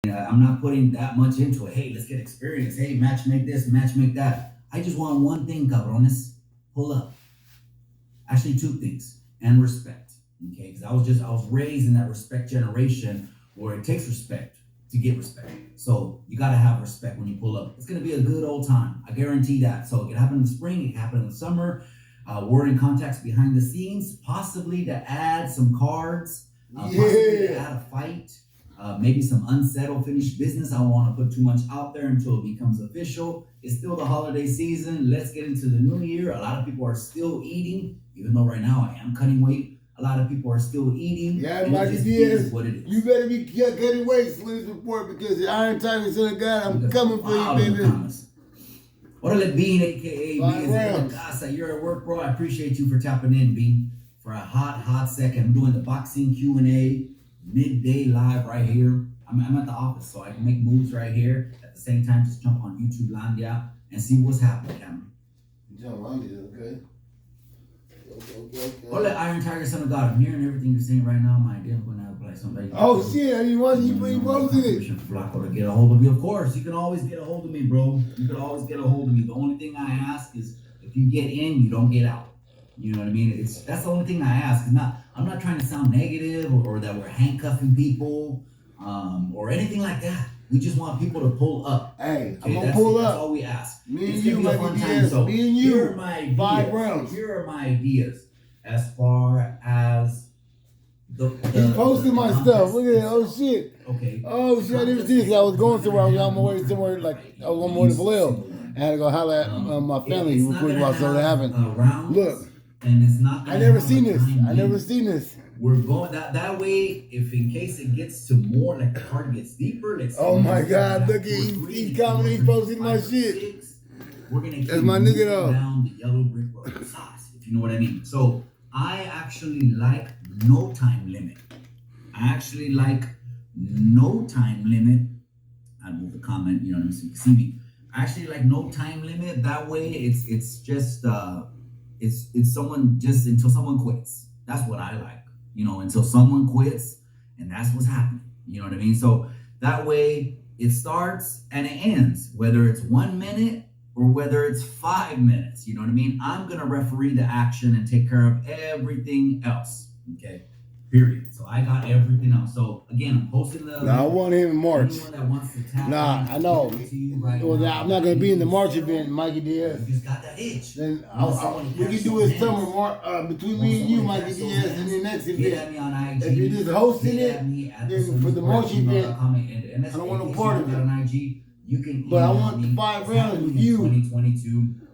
I'm not putting that much into it. Hey, let's get experience. Hey, match make this, match make that. I just want one thing, cabrones. Pull up. Actually, two things and respect. Okay, because I was raised in that respect generation where it takes respect to get respect. So you gotta have respect when you pull up. It's gonna be a good old time. I guarantee that. So it can happen in the spring, it can happen in the summer. We're in contacts behind the scenes, possibly to add some cards, possibly to add a fight, maybe some unsettled finished business. I don't want to put too much out there until it becomes official. It's still the holiday season. Let's get into the new year. A lot of people are still eating, even though right now I am cutting weight. A lot of people are still eating. Yeah, Mikey Diaz, what it is. You better be cutting weight, Slim's report, because the Iron Tiger Son of God, I'm coming for you, baby. Orale Bean, aka Bean in casa. You're at work, bro. I appreciate you for tapping in, Bean, for a hot second. I'm doing the boxing Q&A midday live right here. I'm at the office, so I can make moves right here. At the same time, just jump on YouTube Landia and see what's happening, Cameron. Jump Landia, okay. Ole Iron Tiger, Son of God. I'm hearing everything you're saying right now. My idea, I'm going to play somebody. Oh shit! I didn't want you posted it. Flacco to get a hold of me. Of course, you can always get a hold of me, bro. You can always get a hold of me. The only thing I ask is if you get in, you don't get out. You know what I mean? That's the only thing I ask. I'm not trying to sound negative or that we're handcuffing people or anything like that. We just want people to pull up. Hey, I'm gonna pull up. That's all we ask. Me and you, Mikey Diaz. So me and you. Here are my ideas. 5 rounds. Here are my ideas as far as the he posted my stuff. Look at that. Oh shit. Okay. Oh shit! I didn't see this. I was going somewhere. I was on my way somewhere. Like I was on my way to Vallejo. I had to go holler at my family real quick while something happened. Look. And it's not. I never seen this. I never seen this. We're going that way. If in case it gets to more, like the card gets deeper. Like oh my God! Look at he's commenting. He's posting my shit. We're gonna keep that's my nigga though. Down the yellow brick road sauce, if you know what I mean. So I actually like no time limit. I actually like no time limit. I move the comment. You know what I mean? So you can see me. I actually like no time limit. That way, it's just it's someone just until someone quits. That's what I like. You know, until someone quits, and that's what's happening. You know what I mean? So that way it starts and it ends, whether it's 1 minute or whether it's 5 minutes. You know what I mean? I'm gonna referee the action and take care of everything else. Okay. Period. So I got everything else. So again, I'm posting the. No, I want him in March. Nah, I know. Well, I'm not gonna be in the March event, Mikey Diaz. You just got that itch. Then we can do a summer between me and you, Mikey Diaz, and the next event. If you're just hosting it, then for the March event, I don't want no part of it. But I want the 5 rounds with you. 2022.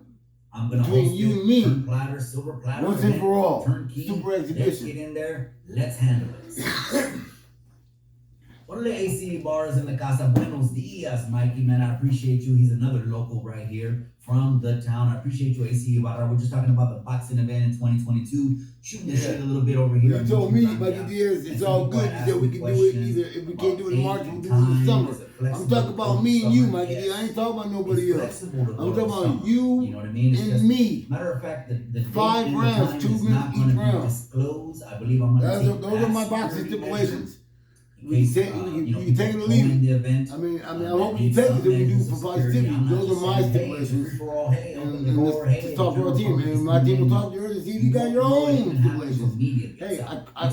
I'm gonna between host you and me, platter, silver platter, once and for all, turnkey, super exhibition. Let's get in there. Let's handle it. What are the AC bars in the casa? Buenos dias, Mikey, man. I appreciate you. He's another local right here from the town. I appreciate you, AC Ibarra. We're just talking about the boxing event in 2022. Shooting the shit a little bit over here. You told me, Mikey Diaz, it's all good. You said we can do it either. If we can't do it in March, we'll do it in the summer. I'm talking about me and you, Mikey Diaz. I ain't talking about nobody else. I'm talking about you, you know what I mean? and me. Matter of fact, the 5 rounds, 2 minutes each round. I believe I'm gonna those are my boxing stipulations. You take it or leave it. I mean, I hope you take it if we do for positivity. Those are my stipulations. And let's talk to our team. And my team will talk to yours and see if you got your own stipulations. Hey,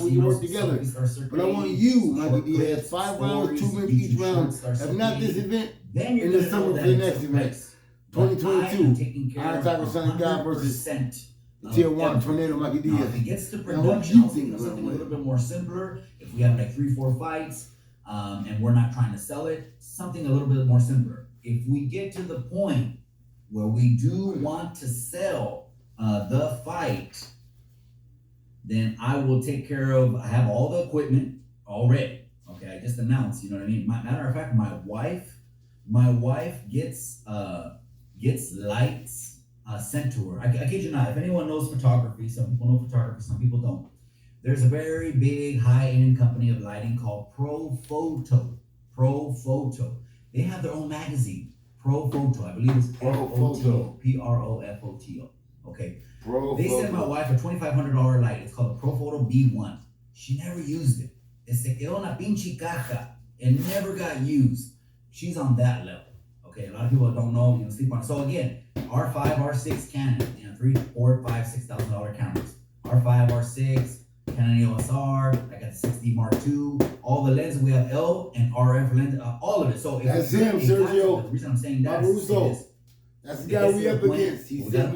we can work together. But I want you, Mikey Diaz, 5 rounds, 2 minutes each round. If not this event, in the summer for the next event. 2022. Iron Tiger Son of God versus Tier 1 Tornado Mikey Diaz. If it gets to production, something a little bit more simpler. If we have like 3-4 fights, and we're not trying to sell it, something a little bit more simpler. If we get to the point where we do want to sell the fight, then I will take care of. I have all the equipment already. Okay, I just announced. You know what I mean. Matter of fact, my wife gets lights. Sent to her. I kid you not. If anyone knows photography, some people know photography, some people don't. There's a very big high-end company of lighting called Profoto. Profoto. They have their own magazine. Profoto. I believe it's Profoto. Profoto. Okay. They sent my wife a $2,500 light. It's called a Profoto B1. She never used it. Se quedó una pinche caja It never got used. She's on that level. Okay, a lot of people don't know, sleep on it. So again, R5, R6 Canon, $3, $4, $5, $6,000 cameras. R5, R6, Canon EOS R, I got the 6D Mark II, all the lenses, we have L and RF lens, all of it. So that's him, Sergio. The reason I'm saying that is that's the guy we up against. He said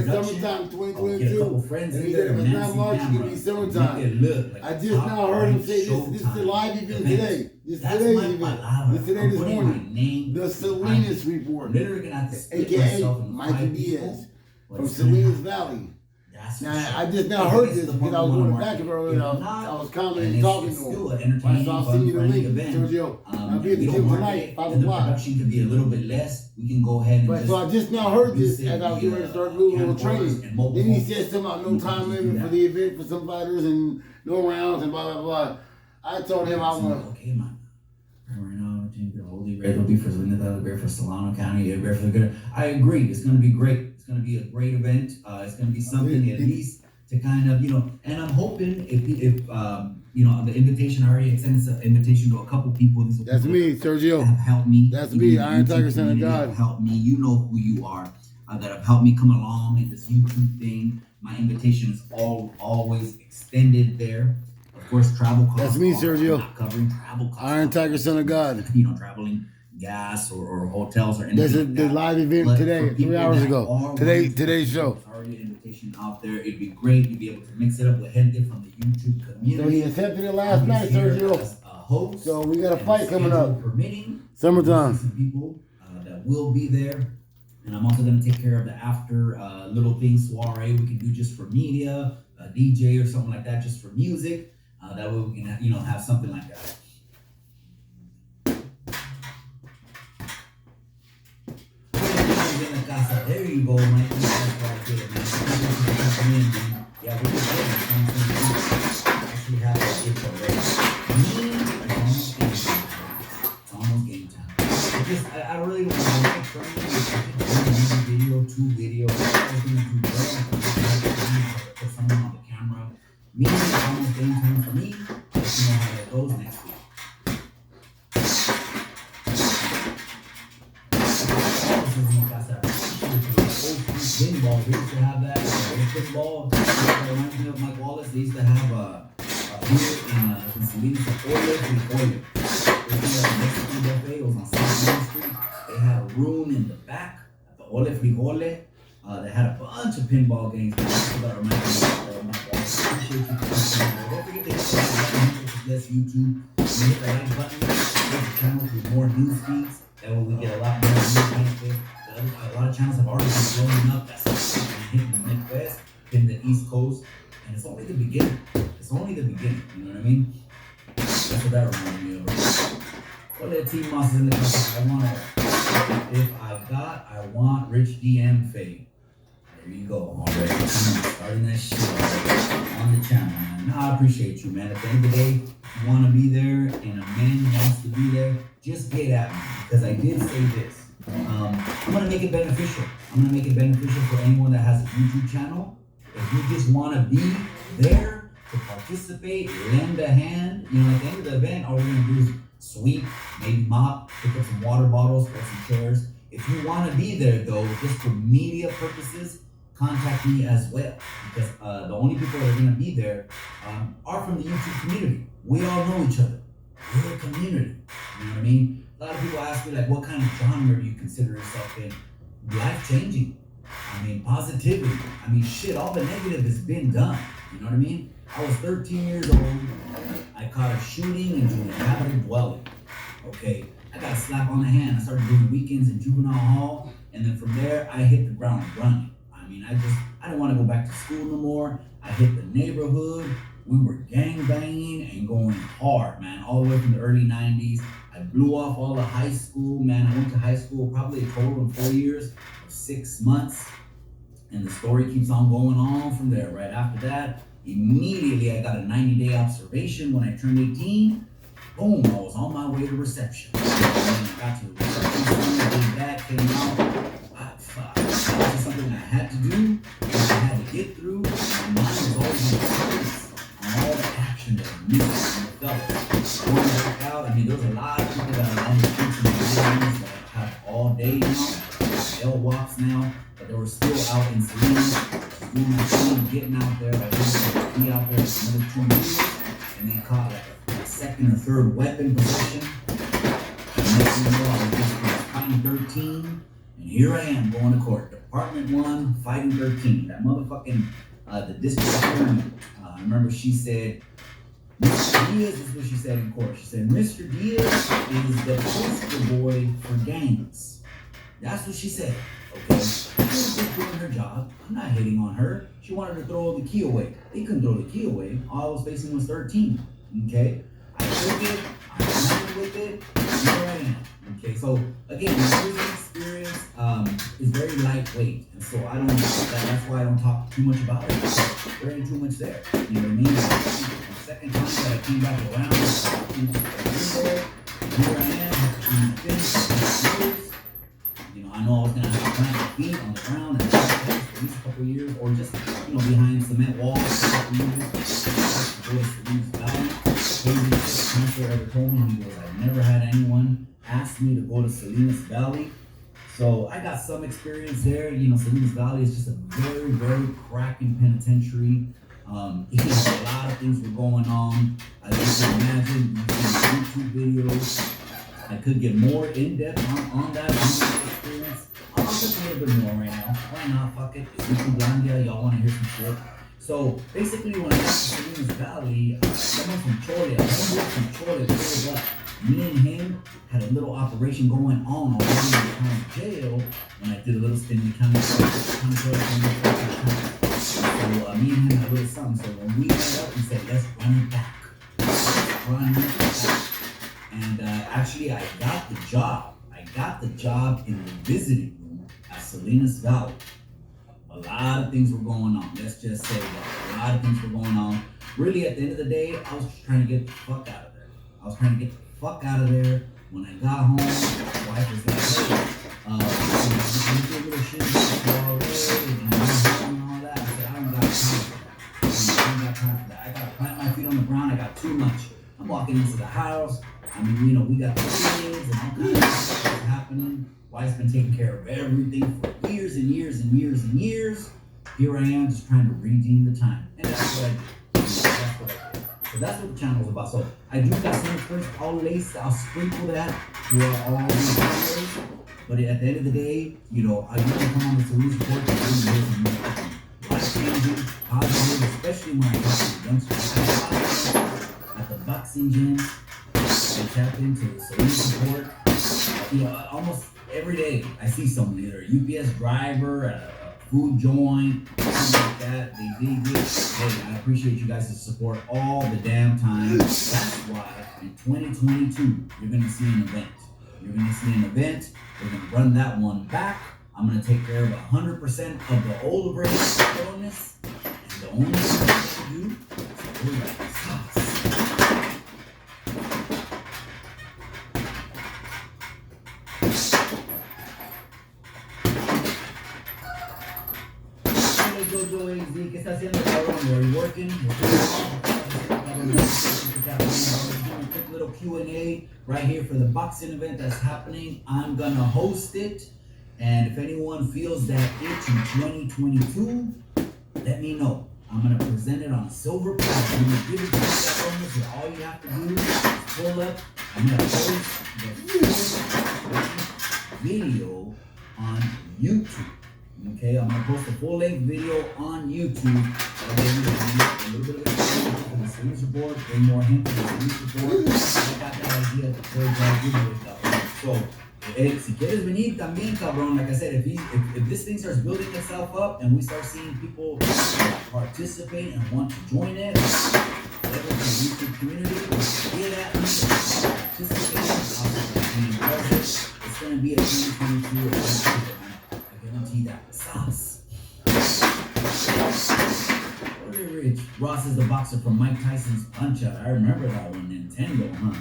summertime 2022. And he said if it's not March, it's gonna be summertime. I just now heard him say this is the live event today. This this morning. The Salinas Report. AKA Mikey Diaz from Salinas Valley. Now, I just now heard this because I was going back and earlier. I was commenting and talking to him. So I'll send you the link, Sergio. I'll be at the gym tonight, 5 o'clock. Production could be a little bit less. We can go ahead and right, so I just now heard this as I was getting ready to start doing a little training. Then he said something about no time limit for the event for some fighters and no rounds and blah, blah, blah. I told him I want. Okay, man. Right now, the Holy Red will be for Salinas, great for Solano County, great for the good. I agree. It's going to be great. It's going to be a great event. It's going to be something at least to kind of, and I'm hoping if the invitation, I already extended an invitation to a couple people. That's me, Sergio. Have helped me. That's me, Iron Tiger, Son of God. Have helped me. You know who you are. That have helped me come along in this YouTube thing. My invitation is always extended there. Of course, travel costs. That's me, Sergio. Not covering travel costs. Iron Tiger, Son of God. Traveling gas or hotels or anything. This is the live event today, 3 hours ago. Today's show. There's already an invitation out there. It'd be great. You'd be able to mix it up with gente from the YouTube community. So he accepted it last night, Sergio. As a host, so we got a fight coming up. Permitting. Summertime. Some people that will be there. And I'm also going to take care of the after little thing soiree we can do just for media, a DJ or something like that, just for music. That way we can have something like that. There you go, man. Yeah, we're actually have a gift already. It's almost game time. I really don't want to try one video, 2 videos. Put something on the camera. Me, it's almost game time for me. Let's know how that goes next week. Pinball, we used to have that. Pinball, reminds me of Mike Wallace. They used to have here in Salinas, Ole. Mexican Buffet. It was on South Main Street. They had a room in the back at the Ole Frijole. They had a bunch of pinball games. That reminds me of Mike Wallace. Appreciate you. Don't forget to hit the like button. Yes, YouTube. Hit the like button. Hit the channel for more news feeds. That way we get a lot more news feeds. A lot of channels have already been blowing up. That's hitting the Midwest, hitting the East Coast, and it's only the beginning. It's only the beginning. You know what I mean? That's what that reminded me of. Well, that Team Moss is in the country. I want Rich DM fade. There you go. Already starting that shit already on the channel, man. No, I appreciate you, man. At the end of the day, if you want to be there and a man wants to be there, just get at me, because I did say this. I'm going to make it beneficial. I'm going to make it beneficial for anyone that has a YouTube channel. If you just want to be there to participate, lend a hand, at the end of the event, all we're going to do is sweep, maybe mop, pick up some water bottles, or some chairs. If you want to be there, though, just for media purposes, contact me as well. Because the only people that are going to be there are from the YouTube community. We all know each other. We're a community. You know what I mean? A lot of people ask me, like, what kind of genre do you consider yourself in? Life-changing. Positivity. Shit, all the negative has been done. You know what I mean? I was 13 years old. I caught a shooting into an inhabited dwelling. Okay, I got a slap on the hand. I started doing weekends in juvenile hall. And then from there, I hit the ground running. I didn't want to go back to school no more. I hit the neighborhood. We were gang banging and going hard, man, all the way from the early 90s. I blew off all the high school, man. I went to high school probably a total of 4 years, 6 months. And the story keeps on going on from there. Right after that, immediately I got a 90-day observation when I turned 18. Boom, I was on my way to reception. And I got to the reception, did that, came out. This is something I had to do, I had to get through. My mind was always in the on all the action that I knew and felt. Going back out, there was a lot day now. L walks now, but they were still out in Salinas, just doing my thing, getting out there. I was be out there for another 2 years, and they caught like a second or third weapon possession. And next thing you know, I was just fighting 13, and here I am going to court. Department 1, fighting 13. That motherfucking, the district attorney, I remember she said, Mr. Diaz, is what she said in court. She said, Mr. Diaz is the poster boy for gangs. That's what she said, okay? She was just doing her job. I'm not hating on her. She wanted to throw the key away. They couldn't throw the key away. All I was facing was 13, okay? I took it, I ran with it, here I am, okay? So, again, my prison experience is very lightweight, and so I don't, that's why I don't talk too much about it. There ain't too much there, you know what I mean? The second time that I came back around, here I am, finished, you know, I know I was gonna have to plant my feet on the ground and for at least a couple of years, or just, you know, behind cement walls for a couple of years. Crazy counselor ever told me, he goes, I've never had anyone ask me to go to Salinas Valley. So I got some experience there. You know, Salinas Valley is just a very, very cracking penitentiary. A lot of things were going on. As you can imagine, you see YouTube videos. I could get more in depth on that experience. I'll just a little bit more right now. Why not? Fuck it. It's YouTube. Y'all want to hear some shit? So basically, when I got to Salinas Valley, someone from Chole, pulled up. Me and him had a little operation going on already in the county jail when I did a little stint in the county jail. So me and him had a little something. So when we met up, we said, let's run it back. And actually, I got the job. I got the job in the visiting room at Salinas Valley. A lot of things were going on. Let's just say that. A lot of things were going on. Really, at the end of the day, I was just trying to get the fuck out of there. I was trying to get the fuck out of there. When I got home, my wife was like, hey, you do a little shit already, and all that. I said, I don't got time for that. I gotta plant my feet on the ground. I got too much. I'm walking into the house. I mean, you know, we got the kids and all kinds of stuff happening. Wife's been taking care of everything for years and years and years and years. Here I am just trying to redeem the time. And that's what I do. So that's what the channel is about. So I do got some experience. I'll sprinkle that throughout all these videos. But at the end of the day, you know, I usually come on the Salinas Report to bring you life-changing, positive, especially when I talk to youngsters at the boxing gym. I tap into the Salinas Report. You know, almost every day I see someone, either a UPS driver, a food joint, something like that. They dig it. Hey, I appreciate you guys' support all the damn time. That's why in 2022 you're gonna see an event. You're gonna see an event. We're gonna run that one back. I'm gonna take care of 100% of the old illness. And the only thing I can do is pull that sauce. ¿Qué está haciendo, cabrón? Are you working? A quick little Q&A right here for the boxing event that's happening. I'm gonna host it, and if anyone feels that itch in 2022, let me know. I'm gonna present it on a silver platter. I'm gonna give it to you guys, and all you have to do is pull up. I'm gonna post the video on YouTube. Okay, I'm gonna post a full-length video on YouTube. A little bit of experience from the Salinas Report, bring more hints from the Salinas Report. I got that idea at the third video. So, si quieres venir también, cabrón, like I said, if this thing starts building itself up and we start seeing people participate and want to join it, whatever the YouTube community, get at me, participate, it's gonna be a 2022 event. That sauce. Rich. Ross is the boxer from Mike Tyson's Punch Out. I remember that one. Nintendo, huh?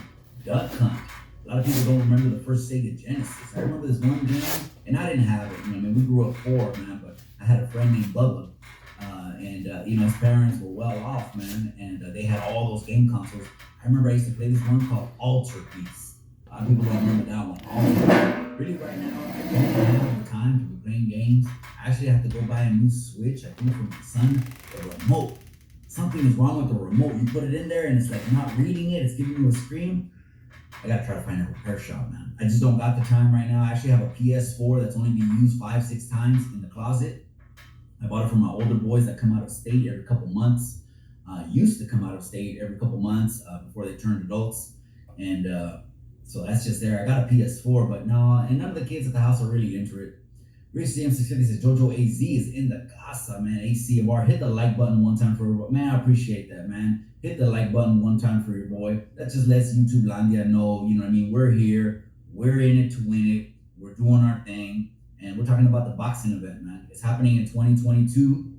Duck Hunt. A lot of people don't remember the first Sega Genesis. I remember this one game, and I didn't have it. I mean, we grew up poor, man, but I had a friend named Bubba. You know, his parents were well off, man, and they had all those game consoles. I remember I used to play this one called Alter Beast. A lot of people don't remember that one. really right now, I don't have the time to be playing games. I actually have to go buy a new Switch, I think from my son, the remote. Something is wrong with the remote. You put it in there and it's like not reading it, it's giving you a screen. I gotta try to find a repair shop, man. I just don't got the time right now. I actually have a PS4 that's only been used 5-6 times in the closet. I bought it from my older boys that come out of state every couple months. Used to come out of state every couple months before they turned adults. And so that's just there. I got a PS4, but no, and none of the kids at the house are really into it. Rich CM650 says Jojo AZ is in the casa, man. ACMR, hit the like button one time for your boy. Man, I appreciate that, man. Hit the like button one time for your boy. That just lets YouTube Landia know, you know what I mean? We're here. We're in it to win it. We're doing our thing. And we're talking about the boxing event, man. It's happening in 2022.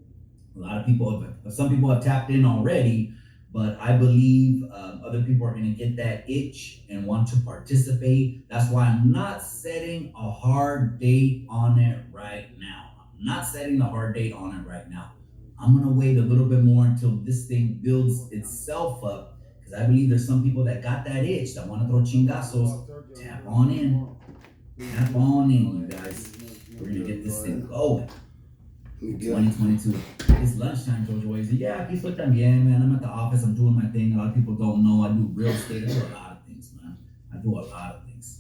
A lot of people some people have tapped in already, but I believe other people are going to get that itch and want to participate. That's why I'm not setting a hard date on it right now. I'm not setting a hard date on it right now. I'm going to wait a little bit more until this thing builds itself up, because I believe there's some people that got that itch that want to throw chingazos. Tap on in. Tap on in, you guys. We're going to get this thing going. 2022. It's lunchtime, Jojo Wazy. Yeah, aquí estoy también, man. I'm at the office. I'm doing my thing. A lot of people don't know I do real estate. I do a lot of things, man. I do a lot of things.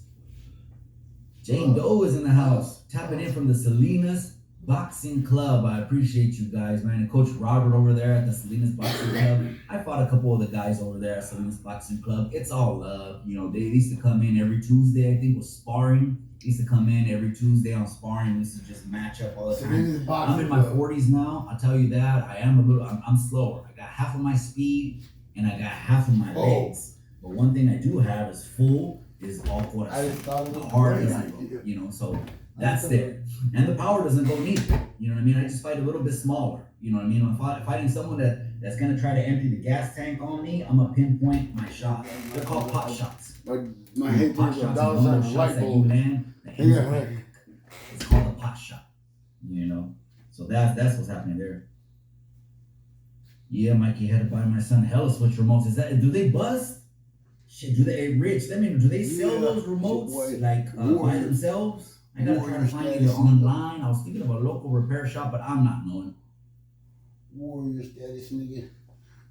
Jane Doe is in the house. Tapping in from the Salinas Boxing Club. I appreciate you guys, man. And Coach Robert over there at the Salinas Boxing Club. I fought a couple of the guys over there at Salinas Boxing Club. It's all love. You know, they used to come in every Tuesday, I think, with sparring. Used to come in every Tuesday on sparring. Used to just match up all the time. I'm in my 40s now. I'll tell you that. I'm slower. I got half of my speed and I got half of my legs. But one thing I do have is all corazón. The heart doesn't go, you know, so that's there. And the power doesn't go neither. You know what I mean? I just fight a little bit smaller. You know what I mean? If I'm fighting someone that's going to try to empty the gas tank on me, I'm going to pinpoint my shot. They're called pot shots. My head turns $1 on a light bulb. It's called a pot shot, you know. So that's what's happening there. Yeah, Mikey had to buy my son hella Switch remotes. Do they bust? Shit, do they sell those remotes by themselves? I gotta try to find it online. I was thinking of a local repair shop, but I'm not knowing. Warrior status, nigga.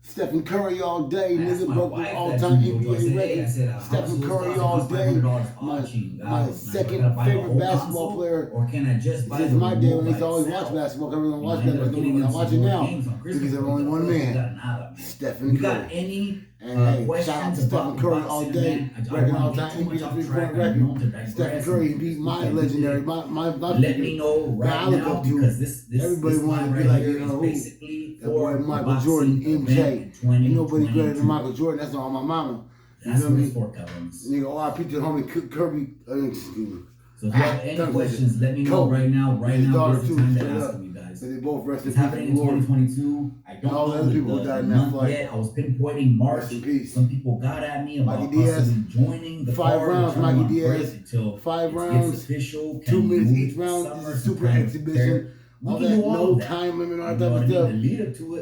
Stephen Curry all day, nigga, broke the all-time NBA record. Stephen Curry all day. My second favorite basketball player. Or can I just buy since my day when I used to always watch basketball, everyone watch that, but when I watch it now, because there's only one man, Stephen Curry. Got any and hey, shout out to Stephen Curry all day, breaking all-time NBA three-point record. Stephen Curry beat my legendary, my let me know right now, because this everybody wanted to be like, you know, basically that boy Michael Jordan, MJ. Ain't nobody greater than Michael Jordan. That's all my mama. You know what I mean? Nigga, RP to the homie Kirby. Excuse me. So if you have any questions, let me know right now. Right now is the time to ask me, guys. So they both rest it's happening in 2022. I don't know the month yet. I was pinpointing March. Some people got at me about possibly joining the 5 rounds, Mikey Diaz. Until 5 rounds, official. 2 minutes each round. Super exhibition. All that, no time limit, all that type of stuff.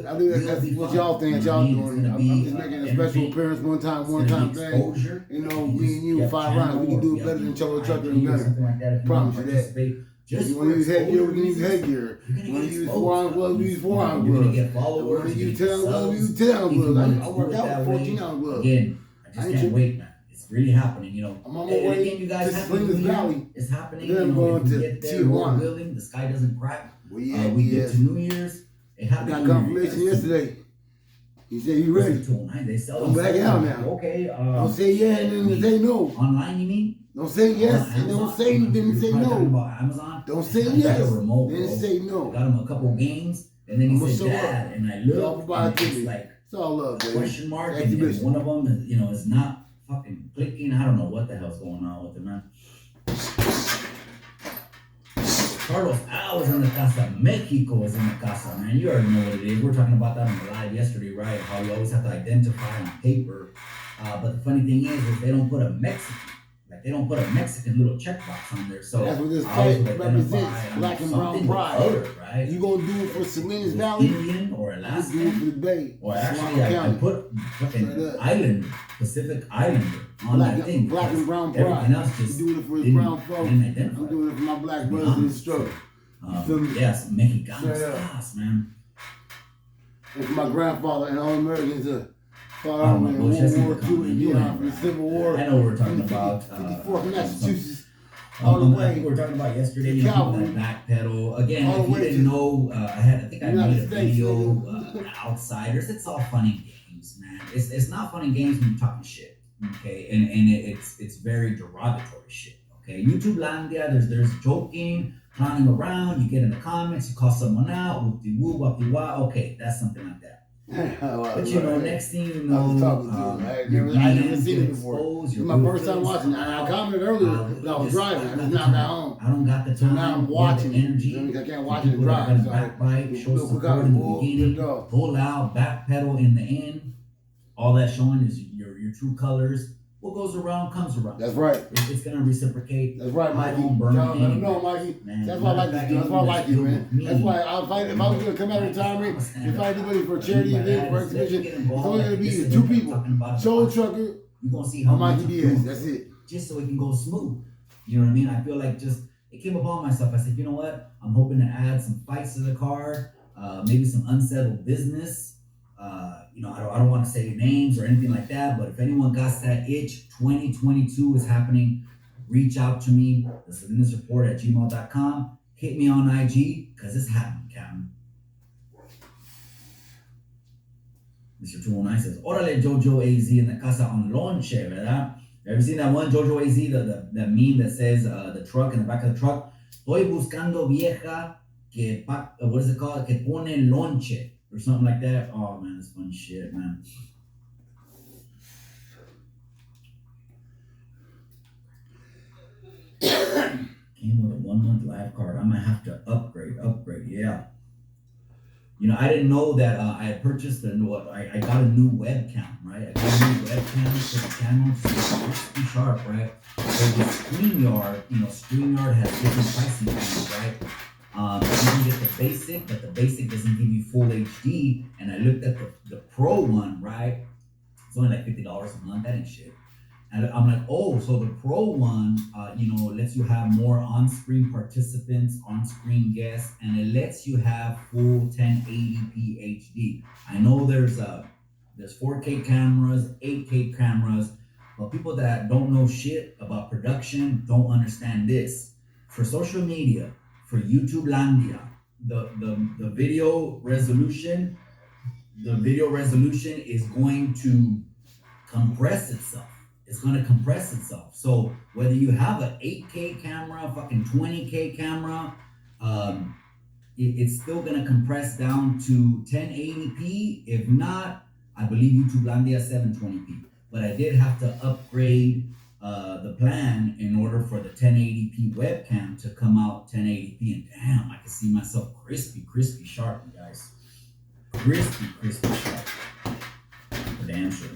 I think that's what y'all think y'all doing. I'm just making a special appearance one time thing. You know, me and you, 5 rounds. We can do it better than Cholo Trucker and Gunner. Promise you that. If you want to use headgear, we can use headgear. If you want to use 4-ounce gloves, we use 4-ounce gloves. If you want to use 10-ounce gloves, we use 10-ounce gloves. I work out with 14-ounce gloves. Again, I just can't wait, man. It's really happening, you know. I'm on my way again, you guys to Salinas Valley. It's happening. Then I'm going to Tijuana. The sky doesn't crack. Well, yeah, we get to New Year's. It happened. Got confirmation yesterday. He said you ready. They sell I'm back out now. Okay. Don't say yeah and then say no. Online, you mean? Don't say yes and don't say then say no. About Amazon. Don't say yes. Then say no. Got him a couple games, and then he said Dad, and I look. It's like it's all love, baby. Question mark, and one of them is, you know, is not fucking clicking. I don't know what the hell's going on with it, man. Carlos Al is in the casa. Mexico is in the casa, man. You already know what it is. We were talking about that on the live yesterday, right? How you always have to identify on paper. But the funny thing is they don't put a Mexican. Like, they don't put a Mexican little checkbox on there. So that's what this fight represents. Black and brown pride. Color, right? You gonna do it for Salinas Valley? Indian or Alaskan? You do it for the Bay. Or actually, I put fucking Islander, Pacific Islander on that thing. Black and brown pride. Everything else just doing it for his brown folks. I'm identify. doing it for my black brothers in the struggle. Yes, Mexicanos, man. And for my grandfather and all Americans fought out in World War II and beyond, for the Civil War. I know what we're talking about. 54th Massachusetts. All the way. I think we were talking about yesterday, you know, that backpedal. Again, if you didn't know, I think I made a video, Outsiders. It's all fun and games, man. It's not fun and games when you're talking shit, okay? And it's very derogatory shit, okay? YouTube Landia, there's joking, clowning around, you get in the comments, you call someone out, whoop-de-woo, whoop-de-wah, okay, that's something like that. But you know, next thing you know, I never seen it before. It's my first time watching it. I commented earlier when I was driving. I just now got home. I don't got the time. Now I'm watching energy. I can't watch it and drive. Backbite, show support in the beginning, pull out, backpedal in the end. All that's showing is your true colors. What goes around comes around. That's right. It's gonna reciprocate. That's right, Mikey. No, Mikey. Man, that's why I like this. That's why I like you, man. That's why I'll fight. If I was gonna come out of retirement, if I do anything for a charity event, for exhibition, it's only gonna be two people: Soul Trucker. You're gonna see how Mikey Diaz. That's it. Just so it can go smooth. You know what I mean? I feel like it came upon myself. I said, you know what? I'm hoping to add some fights to the card, maybe some unsettled business. You know, I don't want to say names or anything like that, but if anyone got that itch, 2022 is happening. Reach out to me, the SalinasReport@gmail.com. Hit me on IG, because it's happening, Captain. Mr. 209 says, Órale, Jojo AZ in the casa on lonche, ¿verdad? Have you seen that one, Jojo AZ, the meme that says the truck in the back of the truck? Estoy buscando vieja que, what is it called? Que pone lonche. Or something like that. Oh man, that's funny shit, man. Came with a 1 month live card. I might have to upgrade. Yeah. You know, I didn't know that I had purchased I got a new webcam, right? I got a new webcam for the channel. It's pretty sharp, right? So with StreamYard, you know, StreamYard has different pricing plans, right? You can get the basic, but the basic doesn't give you full HD. And I looked at the pro one, right? It's only like $50 a month. That ain't shit. And I'm like, oh, so the pro one, you know, lets you have more on-screen participants, on-screen guests, and it lets you have full 1080p HD. I know there's 4K cameras, 8K cameras, but people that don't know shit about production don't understand this. For social media, for YouTube Landia, the video resolution is going to compress itself. It's going to compress itself. So whether you have an 8K camera, fucking 20K camera, it's still going to compress down to 1080p. If not, I believe YouTube Landia 720p. But I did have to upgrade the plan in order for the 1080p webcam to come out 1080p. And damn, I can see myself crispy sharp, you guys. Crispy sharp. For damn sure.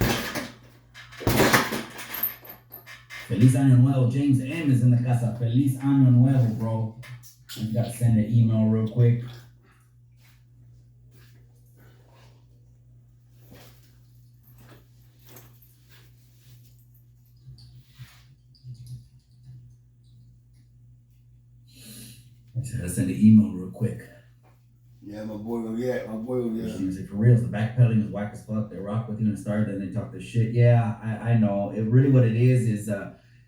Feliz Año Nuevo. James M is in the casa. Feliz Año Nuevo, bro. I gotta send an email real quick. I gotta send an email real quick. Yeah, my boy will get. Like, for reals, the backpedaling is whack as fuck. They rock with you and start, then they talk this shit. Yeah, I know. It really what it is,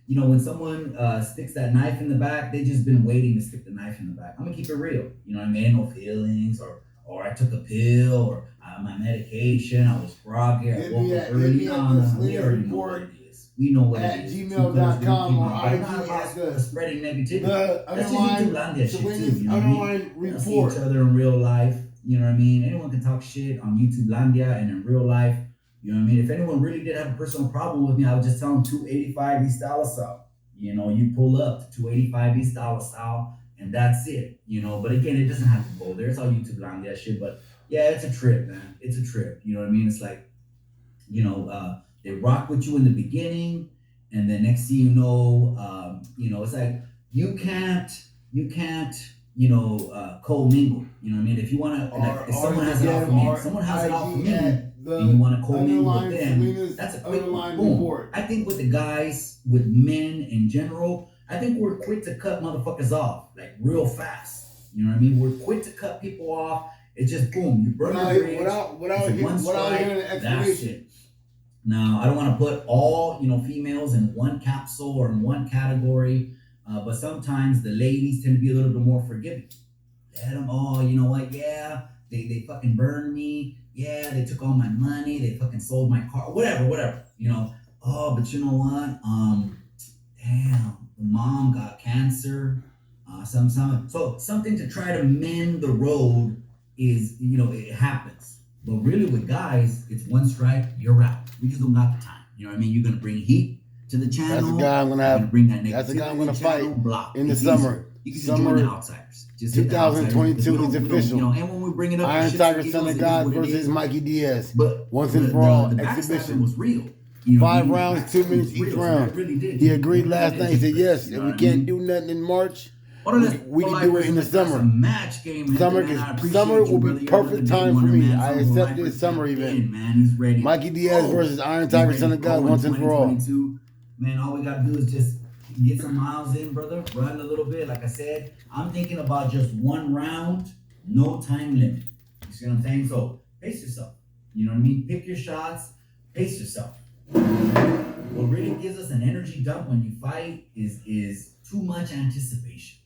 you know, when someone sticks that knife in the back, they just been waiting to stick the knife in the back. I'm gonna keep it real. You know what I mean? No feelings, or I took a pill, or my medication, I was groggy, I woke up early. We already know what it is. We know what it is. gmail.com or IG. Ask us spreading negativity. That's just YouTube Landia shit too. You know what I mean? Report. See each other in real life. You know what I mean? Anyone can talk shit on YouTube Landia and in real life. You know what I mean? If anyone really did have a personal problem with me, I would just tell them 285 East Alisal. You know, you pull up to 285 East Alisal and that's it. You know, but again, it doesn't have to go there. It's all YouTube Landia shit. But yeah, it's a trip, man. It's a trip. You know what I mean? It's like, you know, they rock with you in the beginning, and then next thing you know, it's like you can't, you know, co-mingle. You know what I mean? If you want to, like, if someone has it out for me, and you want to co-mingle with them, that's a quick boom. Report. I think with the guys, with men in general, I think we're quick to cut motherfuckers off, like real fast. You know what I mean? We're quick to cut people off. It's just boom, you burn the bridge. Without hearing an explanation. Now, I don't want to put all, females in one capsule or in one category, but sometimes the ladies tend to be a little bit more forgiving. Let them, you know what? Yeah, they fucking burned me. Yeah, they took all my money. They fucking sold my car. Whatever. But you know what? Damn, the mom got cancer. So something to try to mend the road is, it happens. But really with guys, it's one strike, you're out. We just don't got the time. You know what I mean? You're going to bring heat to the channel. That's the guy I'm going to have. Bring that that's the guy I'm going to fight block. in the summer. You can join the outsiders. Just 2022 is official. And when we bring it up, Iron Tiger Son of God versus Mikey Diaz. But once and for all, the exhibition was real. 5 rounds, 2 minutes each round. He agreed last night. He said, yes, if we can't do nothing in March, we can do it in the summer. Summer will be perfect time for me. I accept this summer event. Mikey Diaz versus Iron Tiger Son of God once and for all. Man, all we got to do is just get some miles in, brother. Run a little bit. Like I said, I'm thinking about just 1 round, no time limit. You see what I'm saying? So pace yourself. You know what I mean? Pick your shots. Pace yourself. What really gives us an energy dump when you fight is too much anticipation,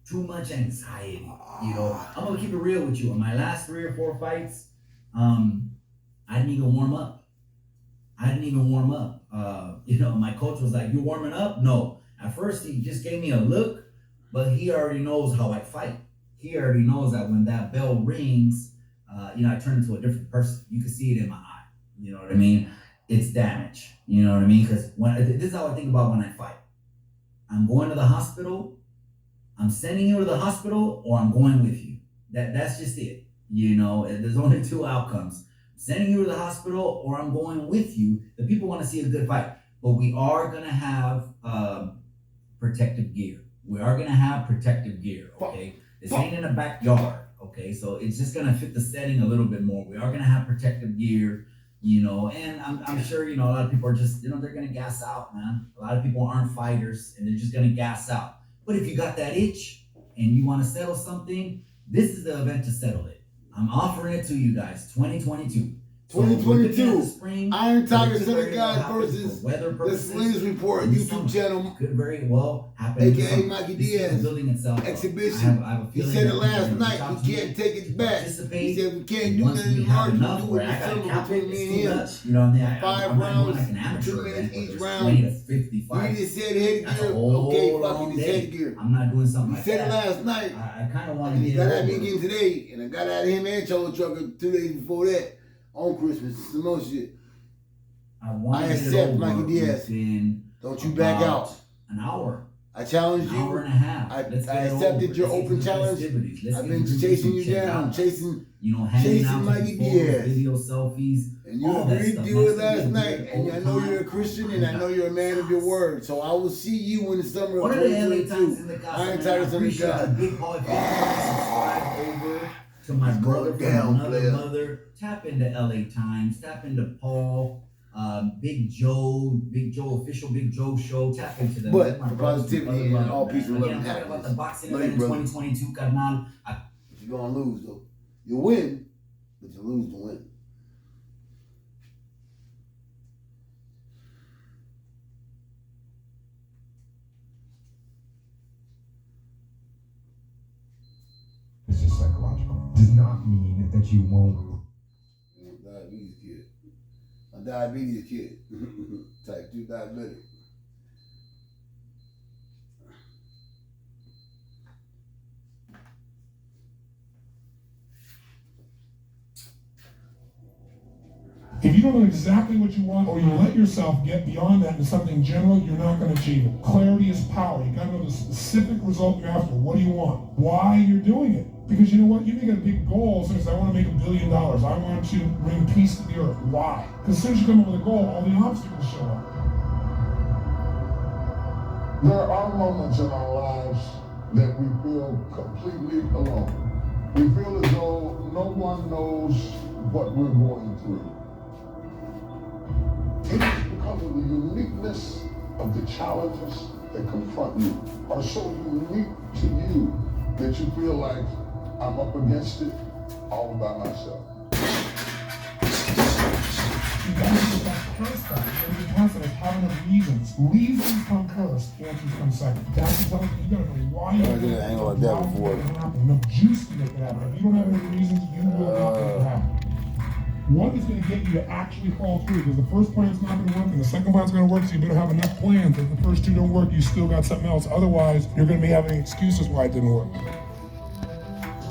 too much anxiety. I'm gonna keep it real with you. In my last 3 or 4 fights, I didn't even warm up. My coach was like, "You warming up?" No. At first, he just gave me a look, but he already knows how I fight. He already knows that when that bell rings, I turn into a different person. You can see it in my eye. You know what I mean? It's damage. You know what I mean? Because this is how I think about when I fight. I'm going to the hospital. I'm sending you to the hospital, or I'm going with you. That's just it. There's only 2 outcomes. I'm sending you to the hospital, or I'm going with you. The people want to see a good fight, but we are gonna have protective gear. Okay, this ain't in the backyard. Okay, so it's just gonna fit the setting a little bit more. We are gonna have protective gear. And I'm sure, a lot of people are just, they're going to gas out, man. A lot of people aren't fighters and they're just going to gas out. But if you got that itch and you want to settle something, this is the event to settle it. I'm offering it to you guys, 2022. 2022, Iron Tiger Son of God versus the Slings Report YouTube channel. Could very well happen. AKA Mikey Diaz. Exhibition. He said it last night. We can't take it back. He said we can't do nothing in March. We'll do it in the summer between me and him. 5 rounds, 2 minutes each round. He just said headgear. Okay, fuck it, it's headgear. I'm not doing something like that. He said it last night. I kind of want to get it. He got at me again today, and I got at him and Cholo Trucker 2 days before that. On Christmas, some more shit. I accept Mikey Diaz. Don't you back out. An hour. I challenge you. An hour and a half. I accepted your open challenge. I've been chasing you down, chasing Mikey Diaz. Video selfies. And you agreed to do it last night. And I know you're a Christian, and I know you're a man of your word. So I will see you in the summer of 2022. Iron Tiger Son of God. Subscribe over to my brother from another mother. Tap into LA Times, tap into Paul, Big Joe, official Big Joe show. Tap into them. But the positivity and all peace and love and happiness. I'm talking about the boxing event in 2022, carnal. You're gonna lose though. You win, but you lose to win. It's just psychological. Does not mean that you won't. Diabetes kid. A diabetes kid. Type 2 diabetic. If you don't know exactly what you want, or you let yourself get beyond that into something general, you're not going to achieve it. Clarity is power. You got to know the specific result you're after. What do you want? Why you're doing it? Because you know what? You may get a big goal, such as I want to make $1 billion. I want to bring peace to the earth. Why? Because as soon as you come up with a goal, all the obstacles show up. There are moments in our lives that we feel completely alone. We feel as though no one knows what we're going through. It is because of the uniqueness of the challenges that confront you are so unique to you that you feel like I'm up against it all by myself. You gotta get that past that. You gotta get past that. Having enough reasons. Reasons come first, answers come second. That's the you gotta know why you're did an angle like that before. Enough juice to make it happen. If you don't have any reasons, you will not make it happen. What is going to get you to actually fall through? Because the first plan's not going to work and the second plan's going to work, so you better have enough plans. If the first two don't work, you still got something else. Otherwise, you're going to be having excuses why it didn't work.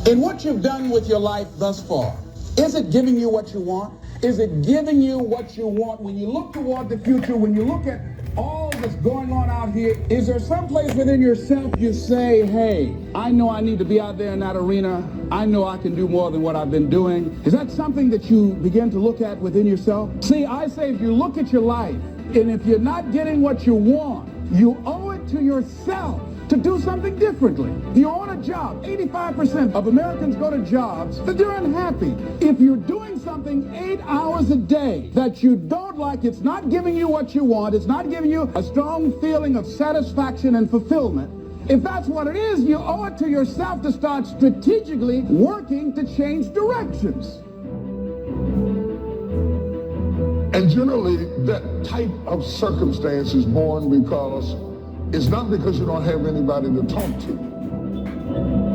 In what you've done with your life thus far, is it giving you what you want? Is it giving you what you want? When you look toward the future, when you look at all that's going on out here, is there some place within yourself you say, hey, I know I need to be out there in that arena. I know I can do more than what I've been doing. Is that something that you begin to look at within yourself? See, I say if you look at your life, and if you're not getting what you want, you owe it to yourself to do something differently. If you own a job, 85% of Americans go to jobs that they're unhappy. If you're doing something 8 hours a day that you don't like, it's not giving you what you want, it's not giving you a strong feeling of satisfaction and fulfillment. If that's what it is, you owe it to yourself to start strategically working to change directions. And generally, that type of circumstance is born because it's not because you don't have anybody to talk to,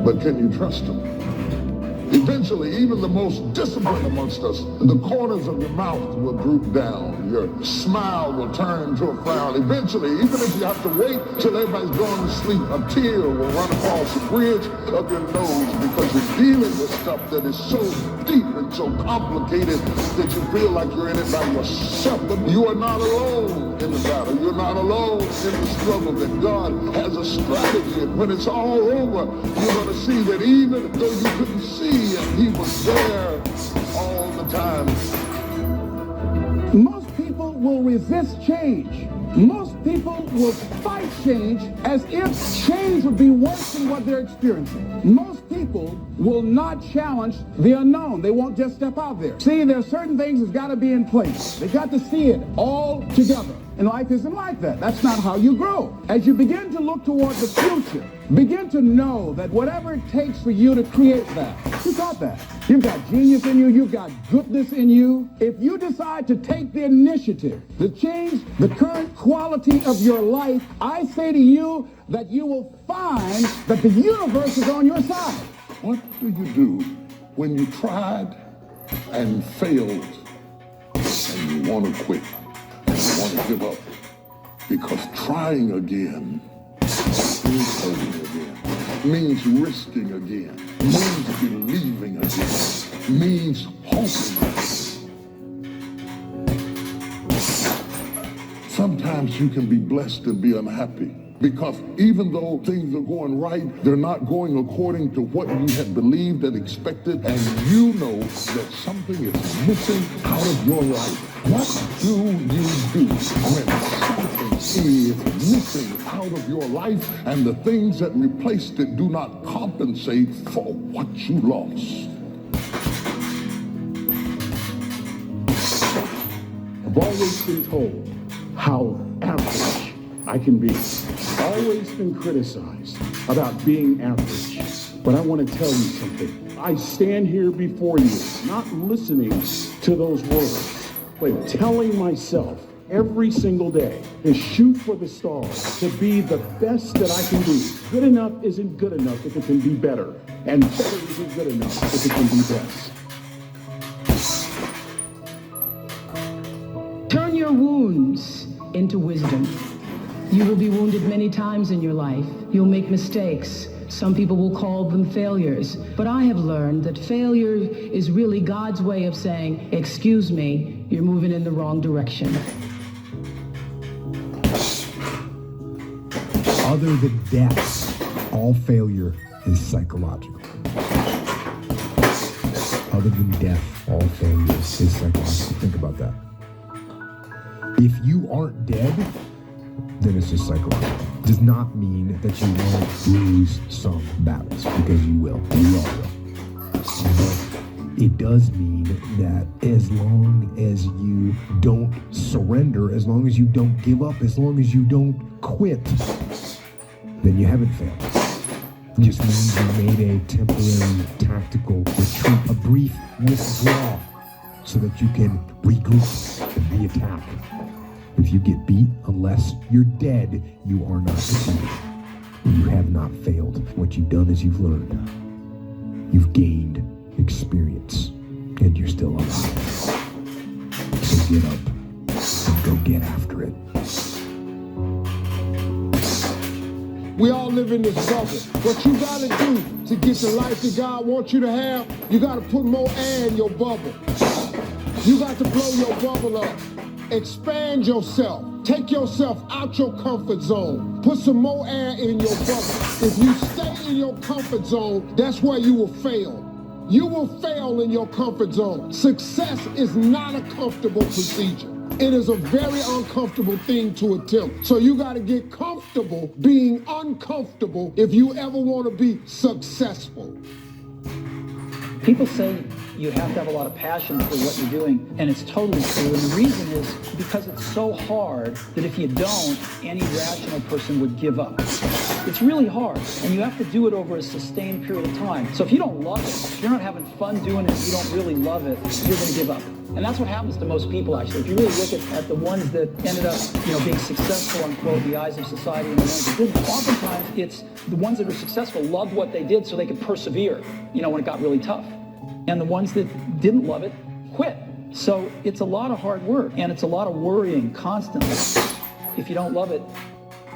but can you trust them? Eventually, even the most disciplined amongst us, the corners of your mouth will droop down. Your smile will turn into a frown. Eventually, even if you have to wait till everybody's gone to sleep, a tear will run across the bridge of your nose because you're dealing with stuff that is so deep and so complicated that you feel like you're in it by yourself. But you are not alone in the battle. You're not alone in the struggle. That God has a strategy. And when it's all over, you're going to see that even though you couldn't see, and he was there all the time. Most people will resist change. Most people will fight change as if change would be worse than what they're experiencing. Most people will not challenge the unknown. They won't just step out there. See, there are certain things that's got to be in place. They got to see it all together. And life isn't like that. That's not how you grow. As you begin to look toward the future, begin to know that whatever it takes for you to create that, you got that. You've got genius in you. You've got goodness in you. If you decide to take the initiative to change the current quality of your life, I say to you that you will find that the universe is on your side. What do you do when you tried and failed and you want to quit? You want to give up? Because trying again means hoping again, means risking again, means believing again, means hoping again. Sometimes you can be blessed and be unhappy. Because even though things are going right, they're not going according to what you had believed and expected, and you know that something is missing out of your life. What do you do when something is missing out of your life and the things that replaced it do not compensate for what you lost? I've always been told how average I can be. Always been criticized about being average. But I want to tell you something. I stand here before you, not listening to those words, but telling myself every single day to shoot for the stars, to be the best that I can be. Good enough isn't good enough if it can be better, and better isn't good enough if it can be best. Turn your wounds into wisdom. You will be wounded many times in your life. You'll make mistakes. Some people will call them failures. But I have learned that failure is really God's way of saying, excuse me, you're moving in the wrong direction. Other than death, all failure is psychological. Other than death, all failure is psychological. Think about that. If you aren't dead, then it's just psychological. Does not mean that you won't lose some battles, because you will. You all will. It does mean that as long as you don't surrender, as long as you don't give up, as long as you don't quit, then you haven't failed. It just means you made a temporary tactical retreat, a brief withdrawal, so that you can regroup and re-attack. If you get beat, unless you're dead, you are not defeated. You have not failed. What you've done is you've learned. You've gained experience, and you're still alive. So get up and go get after it. We all live in this bubble. What you gotta do to get the life that God wants you to have, you gotta put more air in your bubble. You got to blow your bubble up. Expand yourself. Take yourself out your comfort zone. Put some more air in your bubble. If you stay in your comfort zone, that's where you will fail. You will fail in your comfort zone. Success is not a comfortable procedure. It is a very uncomfortable thing to attempt. So you got to get comfortable being uncomfortable if you ever want to be successful. People say you have to have a lot of passion for what you're doing, and it's totally true. And the reason is because it's so hard that if you don't, any rational person would give up. It's really hard, and you have to do it over a sustained period of time. So if you don't love it, if you're not having fun doing it, if you don't really love it, you're going to give up. And that's what happens to most people, actually. If you really look at the ones that ended up, being successful, unquote, in the eyes of society, and the ones that didn't, oftentimes it's the ones that are successful loved what they did so they could persevere, when it got really tough. And the ones that didn't love it quit. So it's a lot of hard work, and it's a lot of worrying constantly. If you don't love it,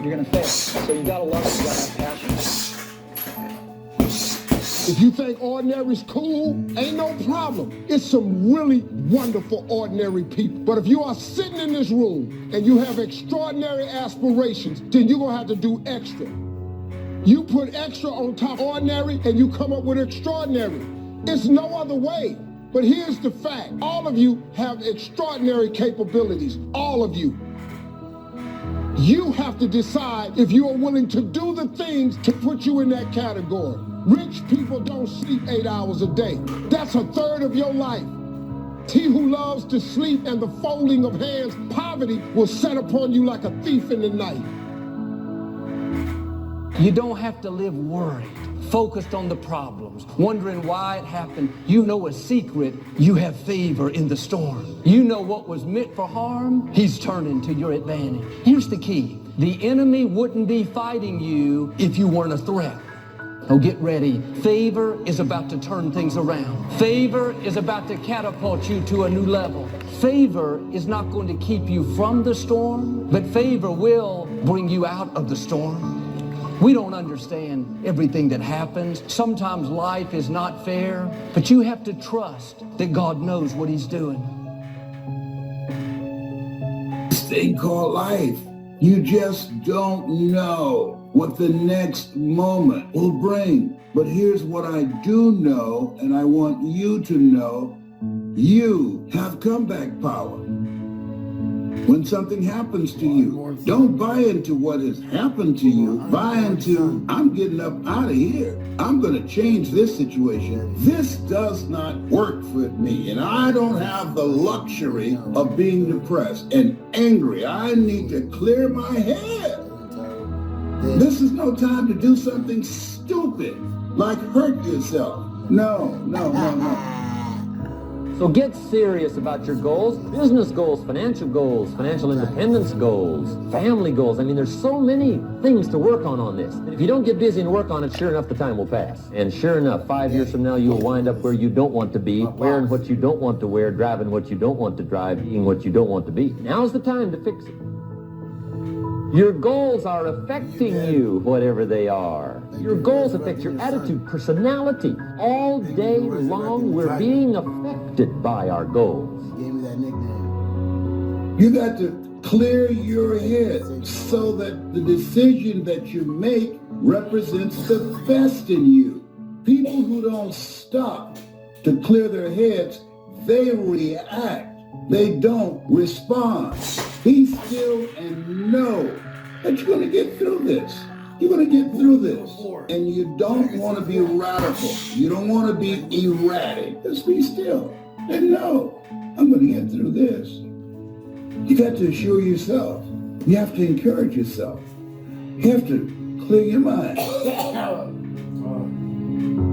you're going to fail. So you got to love it, you got to have passion. If you think ordinary's cool, ain't no problem. It's some really wonderful ordinary people. But if you are sitting in this room and you have extraordinary aspirations, then you're going to have to do extra. You put extra on top of ordinary and you come up with extraordinary. It's no other way. But here's the fact. All of you have extraordinary capabilities. All of you. You have to decide if you are willing to do the things to put you in that category. Rich people don't sleep 8 hours a day. That's a third of your life. He who loves to sleep and the folding of hands, poverty will set upon you like a thief in the night. You don't have to live worried, focused on the problems, wondering why it happened. You know a secret. You have favor in the storm. You know what was meant for harm, he's turning to your advantage. Here's the key. The enemy wouldn't be fighting you if you weren't a threat. Oh, get ready. Favor is about to turn things around. Favor is about to catapult you to a new level. Favor is not going to keep you from the storm, but favor will bring you out of the storm. We don't understand everything that happens. Sometimes life is not fair, but you have to trust that God knows what he's doing. This thing called life. You just don't know what the next moment will bring. But here's what I do know, and I want you to know. You have comeback power. When something happens to you, don't buy into what has happened to you. Buy into, I'm getting up out of here. I'm going to change this situation. This does not work for me, and I don't have the luxury of being depressed and angry. I need to clear my head. This is no time to do something stupid, like hurt yourself. No. So get serious about your goals, business goals, financial independence goals, family goals. I mean, there's so many things to work on this. And if you don't get busy and work on it, sure enough, the time will pass. And sure enough, 5 years from now, you'll wind up where you don't want to be, wearing what you don't want to wear, driving what you don't want to drive, being what you don't want to be. Now's the time to fix it. Your goals are affecting you, whatever they are. Your goals affect your attitude, personality. All day long, we're being affected by our goals. You got to clear your head so that the decision that you make represents the best in you. People who don't stop to clear their heads, they react. They don't respond. Be still and know that you're going to get through this. You're going to get through this. And you don't want to be radical. You don't want to be erratic. Just be still and know, I'm going to get through this. You got to assure yourself. You have to encourage yourself. You have to clear your mind.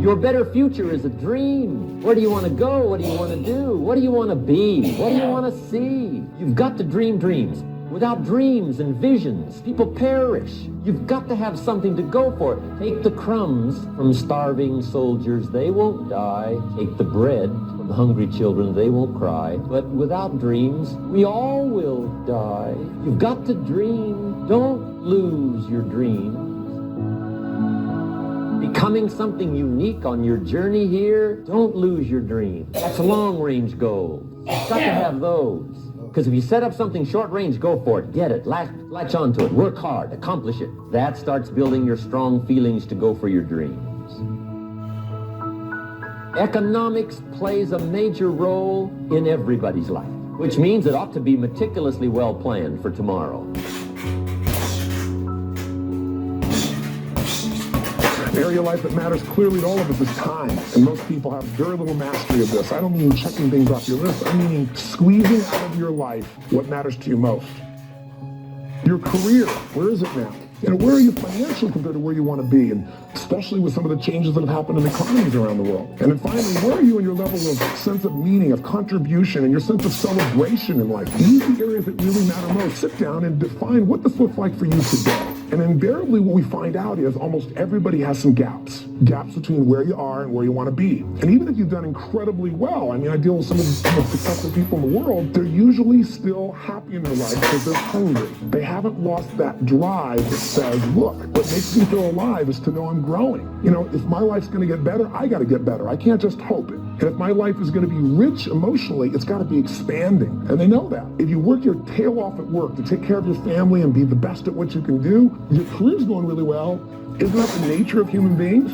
Your better future is a dream. Where do you want to go? What do you want to do? What do you want to be? What do you want to see? You've got to dream dreams. Without dreams and visions, people perish. You've got to have something to go for. Take the crumbs from starving soldiers, they won't die. Take the bread from hungry children, they won't cry. But without dreams, we all will die. You've got to dream. Don't lose your dreams. Becoming something unique on your journey here, don't lose your dreams. That's long-range goals. You've got to have those. Because if you set up something short-range, go for it, get it, latch onto it, work hard, accomplish it. That starts building your strong feelings to go for your dreams. Economics plays a major role in everybody's life, which means it ought to be meticulously well planned for tomorrow. The area of life that matters clearly to all of us is time, and most people have very little mastery of this. I don't mean checking things off your list. I mean squeezing out of your life what matters to you most. Your career, where is it now? You know, where are you financially compared to where you want to be, and especially with some of the changes that have happened in economies around the world. And then finally, where are you in your level of sense of meaning, of contribution, and your sense of celebration in life? These are the areas that really matter most. Sit down and define what this looks like for you today. And invariably what we find out is almost everybody has some gaps between where you are and where you want to be. And even if you've done incredibly well, I mean, I deal with some of the most successful people in the world, they're usually still happy in their life because they're hungry. They haven't lost that drive that says, look, what makes me feel alive is to know I'm growing. You know, if my life's going to get better, I got to get better. I can't just hope it. And if my life is going to be rich emotionally, it's got to be expanding. And they know that. If you work your tail off at work to take care of your family and be the best at what you can do, your career's going really well. Isn't that the nature of human beings?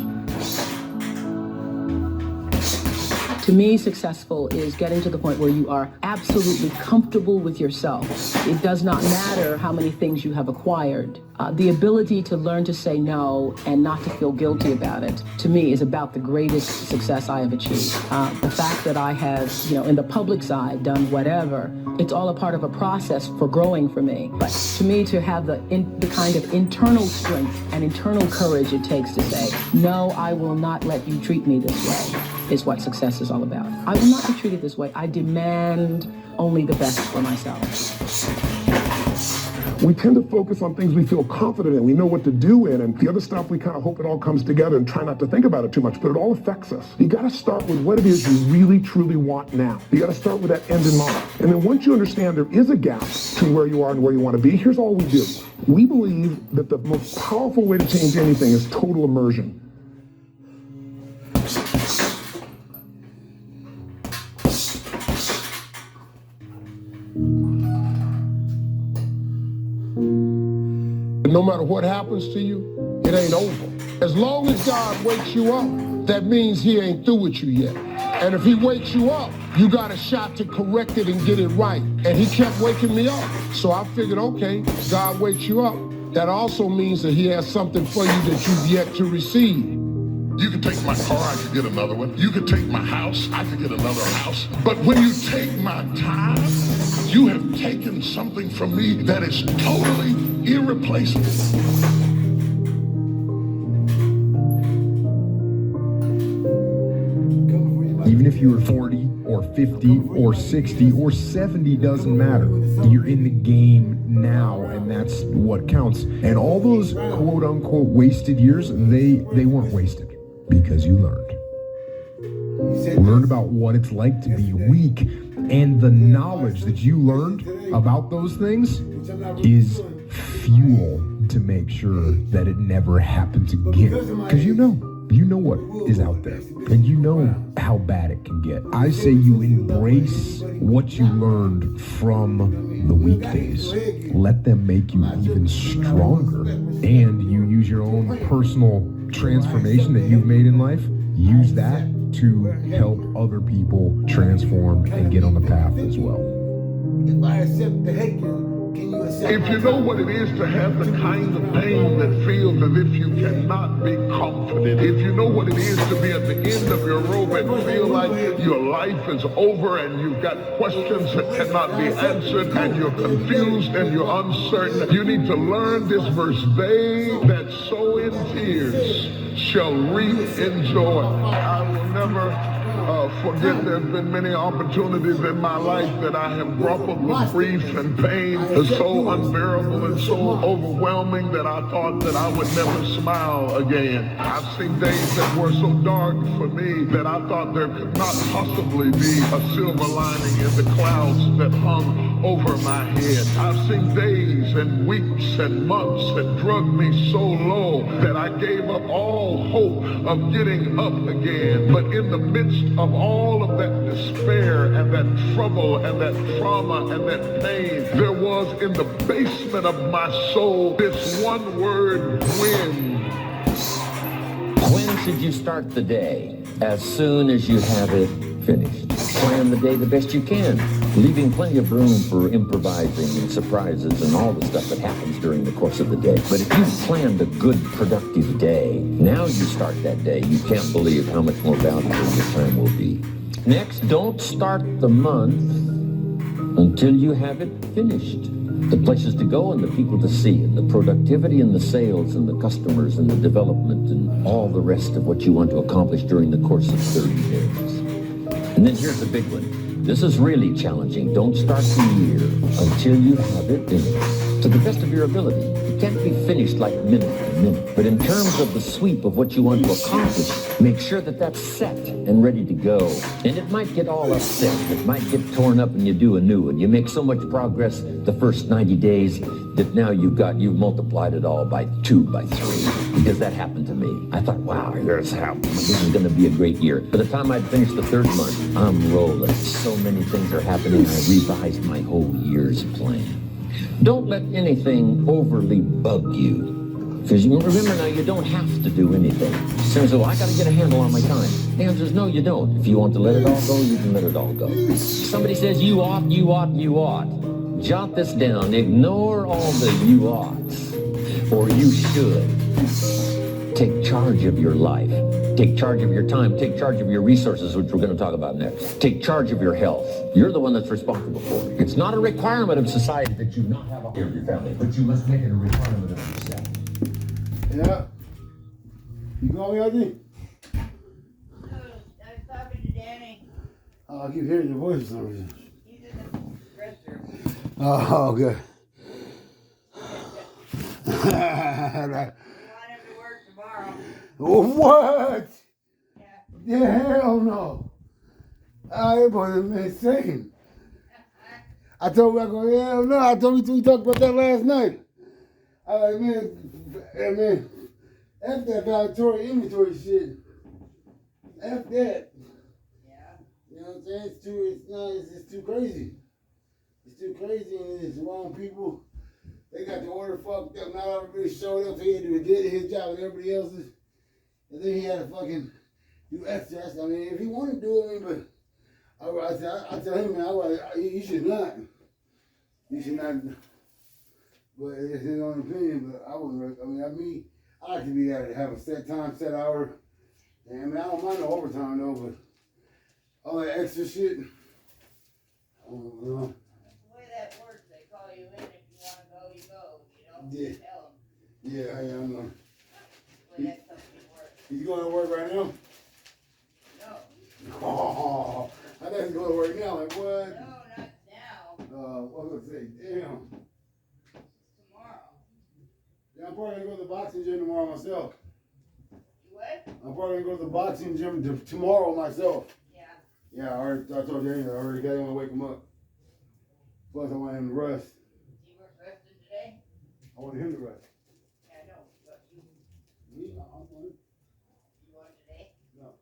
To me, successful is getting to the point where you are absolutely comfortable with yourself. It does not matter how many things you have acquired. The ability to learn to say no and not to feel guilty about it, to me, is about the greatest success I have achieved. The fact that I have, in the public side, done whatever, it's all a part of a process for growing for me. But to me, to have the kind of internal strength and internal courage it takes to say, no, I will not let you treat me this way, is what success is all about. I will not be treated this way. I demand only the best for myself. We tend to focus on things we feel confident in, we know what to do in, and the other stuff we kind of hope it all comes together and try not to think about it too much, but it all affects us. You got to start with what it is you really, truly want now. You got to start with that end in mind. And then once you understand there is a gap between where you are and where you want to be, here's all we do. We believe that the most powerful way to change anything is total immersion. No matter what happens to you, it ain't over. As long as God wakes you up, that means he ain't through with you yet. And if he wakes you up, you got a shot to correct it and get it right. And he kept waking me up. So I figured, okay, God wakes you up. That also means that he has something for you that you've yet to receive. You could take my car, I could get another one. You could take my house, I could get another house. But when you take my time, you have taken something from me that is totally irreplaceable. Even if you were 40 or 50 or 60 or 70, doesn't matter. You're in the game now, and that's what counts. And all those quote unquote wasted years, they weren't wasted because you learned. Learned about what it's like to be weak, and the knowledge that you learned about those things is fuel to make sure that it never happens again. Because you know what is out there, and you know how bad it can get. I say you embrace what you learned from the weak days. Let them make you even stronger, and you use your own personal transformation that you've made in life. Use that to help other people transform and get on the path as well. If I accept the hatred Can you accept If you know what it is to have the kind of pain that feels as if you cannot be comforted, if you know what it is to be at the end of your rope and feel like your life is over and you've got questions that cannot be answered and you're confused and you're uncertain, you need to learn this verse. They that sow in tears shall reap in joy. I will never forget there's been many opportunities in my life that I have grappled with grief and pain so unbearable and so overwhelming that I thought that I would never smile again. I've seen days that were so dark for me that I thought there could not possibly be a silver lining in the clouds that hung over my head. I've seen days and weeks and months that drug me so low that I gave up all hope of getting up again. But in the midst of all of that despair and that trouble and that trauma and that pain, there was in the basement of my soul this one word, when. When should you start the day? As soon as you have it finished. Plan the day the best you can, leaving plenty of room for improvising and surprises and all the stuff that happens during the course of the day. But if you've planned a good, productive day, now you start that day, you can't believe how much more valuable your time will be. Next, don't start the month until you have it finished. The places to go and the people to see and the productivity and the sales and the customers and the development and all the rest of what you want to accomplish during the course of 30 days. And then here's the big one. This is really challenging. Don't start the year until you have it finished to the best of your ability. It can't be finished like minute by minute. But in terms of the sweep of what you want to accomplish, make sure that that's set and ready to go. And it might get all upset. It might get torn up and you do a new one. You make so much progress the first 90 days that now you've multiplied it all by 2, by 3. Because that happened to me. I thought, wow, here's how. This is going to be a great year. By the time I'd finished the 3rd month, I'm rolling. So many things are happening. I revised my whole year's plan. Don't let anything overly bug you. Because you remember now, you don't have to do anything. Someone says, well, I got to get a handle on my time. The answer is no, you don't. If you want to let it all go, you can let it all go. Somebody says you ought, you ought, you ought. Jot this down. Ignore all the you oughts. Or you should. Take charge of your life. Take charge of your time. Take charge of your resources, which we're going to talk about next. Take charge of your health. You're the one that's responsible for it. It's not a requirement of society that you not have a care of your family, but you must make it a requirement of yourself. Yeah. You call me, Auntie? No, I was talking to Danny. Oh, I keep hearing your voice for some reason. He's in the restroom. Oh, good. What? Yeah, hell no. I was insane. I told him, I go, hell no. I told him we talked about that last night. I was like, man, F that valedictory inventory shit. F that. Yeah. You know what I'm saying? It's too crazy. It's too crazy and it's the wrong people. They got the order fucked up. Not everybody showed up. He had to get his job with everybody else's. And then he had to fucking do extra. I mean, if he wanted to do it, but I tell him, man, you should not. You should not. But it's his own opinion. But I wouldn't. I like to be there to have a set time, set hour. And I mean, I don't mind the overtime though, but all that extra shit. I don't know. That's the way that works. They call you in. If you want to go, you go. You know? Yeah. You tell them. Yeah, I know. That's the way that company works. You going to work right now? No. Oh, I thought you was going to work now. Like what? No, not now. What was I say? Damn. Tomorrow. Yeah, I'm probably gonna go to the boxing gym tomorrow myself. You what? I'm probably gonna go to the boxing gym tomorrow myself. Yeah. Yeah, I told Daniel I already got him to wake him up. Plus, I want him to rest. You were resting today? I want him to rest. Yeah, I know. But you Me? I want him. want today? No,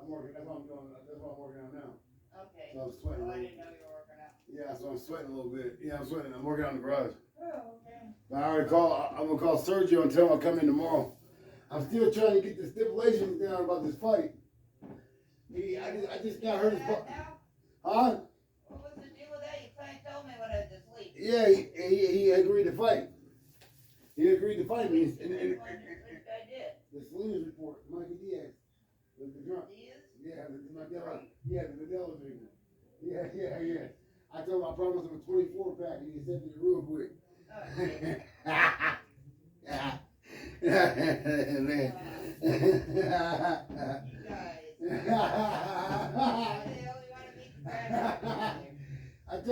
I'm working. That's what I'm doing. That's what I'm working on now. Okay. So I'm sweating. Oh, I didn't know you were working out. Yeah, so I'm sweating a little bit. Yeah, I'm sweating. I'm working on the garage. Oh, okay. But I already I'm gonna call Sergio and tell him I'll come in tomorrow. I'm still trying to get the stipulations down about this fight. I just got hurt his butt. Huh? What was the deal with that? You couldn't tell me when I was asleep. Yeah, he agreed to fight. He agreed to fight me. Which guy did? The Salinas report, Mikey Diaz. The drunk. Diaz? Yeah, the Modelo. Yeah, the Modelo drinker. Yeah. I told him I promised him a 24 pack and he accepted it real quick. Man.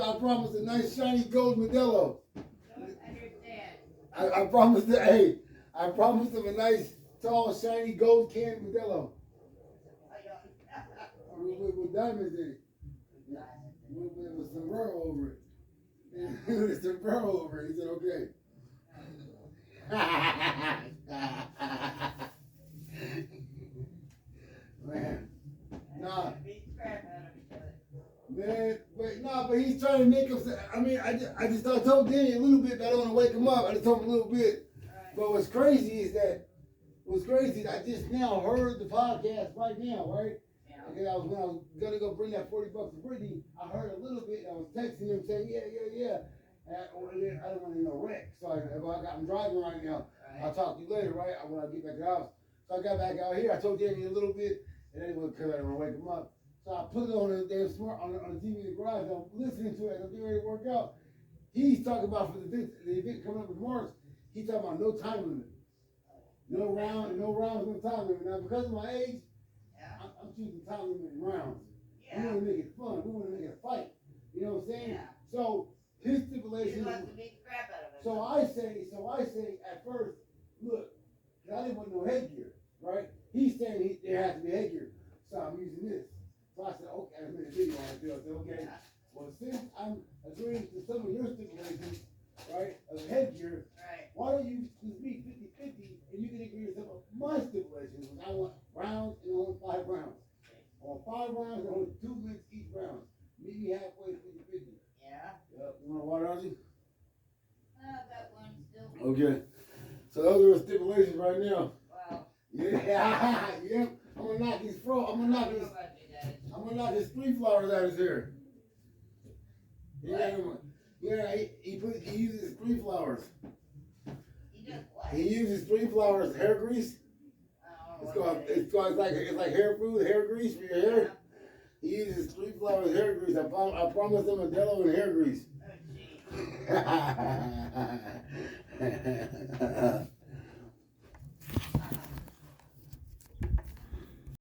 I promised a nice shiny gold Modelo. I promised that. Hey, I promised him a nice tall shiny gold can Modelo. With diamonds in it. With sombrero over it. With a sombrero over it. He said, okay. Man. Nah. Man, but he's trying to make him. I mean, I told Danny a little bit, but I don't want to wake him up. I just told him a little bit. But what's crazy is I just now heard the podcast right now, right? Okay, when I was gonna go bring that $40 to Brittany, I heard a little bit. And I was texting him saying, yeah. And I don't want to wreck. So I'm driving right now. I'll talk to you later, right? When I get back to the house. So I got back out here. I told Danny a little bit, and then because I didn't want to wake him up. So I put it on the damn smart on the TV in the garage. And I'm listening to it. I'm getting ready to work out. He's talking about for the event coming up in March. He's talking about no time limit, no rounds, no time limit. Now because of my age, I'm choosing time limit and rounds. We want to make it fun. We want to make it a fight. You know what I'm saying? Yeah. So his stipulation. You have to beat the crap out of it. So I say at first, look, I didn't want no headgear, right? He's saying there has to be headgear, so I'm using this. So I said, okay, I made a video on it. I said, okay, well, since I'm agreeing to some of your stipulations, right, of headgear, why don't you just be 50-50 and you can agree to some of my stipulations, which I want rounds and only 5 rounds. I want 5 rounds and only 2 minutes each round. Meet me halfway 50-50. Yeah. Yep. You want water, Ozzy? That one still. Okay. So those are the stipulations right now. Wow. Yeah. Yep. I'm gonna knock his 3 flowers out of his hair. Yeah, he uses 3 flowers. He does what? He uses 3 flowers hair grease. It's like hair food, hair grease for your hair. He uses 3 flowers hair grease. I promised him a Modelo and hair grease.